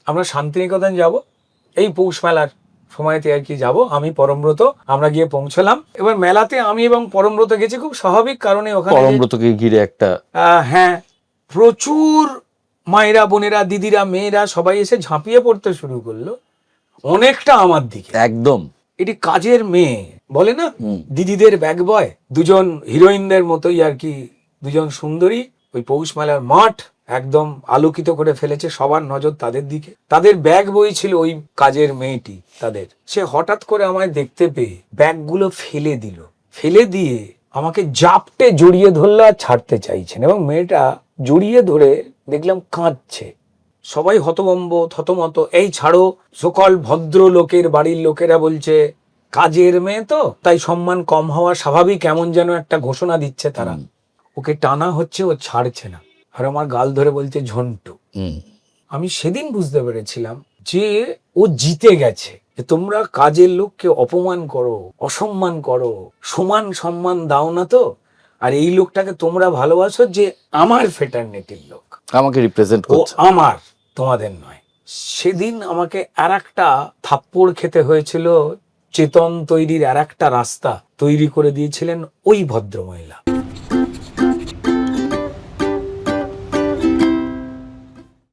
আমরা শান্তিনিকেতন যাব এই পৌষ মেলার সময়তে আর কি যাব, আমি পরমব্রত আমরা গিয়ে পৌঁছলাম। এবার মেলাতে আমি এবং পরমব্রত গেছি খুব স্বাভাবিক কারণে, ওখানে পরমব্রতকে ঘিরে একটা হ্যাঁ প্রচুর মায়েরা বোনেরা দিদিরা মেয়েরা সবাই এসে ঝাঁপিয়ে পড়তে শুরু করলো অনেকটা আমার দিকে। একদম এটি কাজের মেয়ে বলে না, দিদিদের ব্যাগ বয়, দুজন হিরোইনদের মতোই আর কি, দুজন সুন্দরী। ওই পৌষ মেলার মাঠ একদম আলোকিত করে ফেলেছে, সবার নজর তাদের দিকে। তাদের ব্যাগ বই ছিল ওই কাজের মেয়েটি, তাদের সে হঠাৎ করে আমায় দেখতে পেয়ে ব্যাগগুলো ফেলে দিল, ফেলে দিয়ে আমাকে জাপটে জড়িয়ে ধরলো আর ছাড়তে চাইছেন, এবং মেয়েটা জড়িয়ে ধরে দেখলাম কাঁদছে। সবাই হতভম্ব থতমত, এই ছাড়ো, সকল ভদ্র লোকের বাড়ির লোকেরা বলছে কাজের মেয়ে তো তাই সম্মান কম হওয়া স্বাভাবিক, এমন যেন একটা ঘোষণা দিচ্ছে তারা। ওকে টানা হচ্ছে, ও ছাড়ছে না, আর আমার গাল ধরে বলছে ঝন্টু। আমি সেদিন বুঝতে পেরেছিলাম যে ও জিতে গেছে, যে তোমরা কাজের লোককে অপমান করো, অসম্মান করো, সমান সম্মান দাও না তো, আর এই লোকটাকে তোমরা ভালোবাসো যে আমার ফ্রেটার্নিটির লোক, আমাকে রিপ্রেজেন্ট ও করছে, আমার, তোমাদের নয়। সেদিন আমাকে আর একটা থাপ্পড় খেতে হয়েছিল, চেতন তৈরির আর একটা রাস্তা তৈরি করে দিয়েছিলেন ওই ভদ্রমহিলা।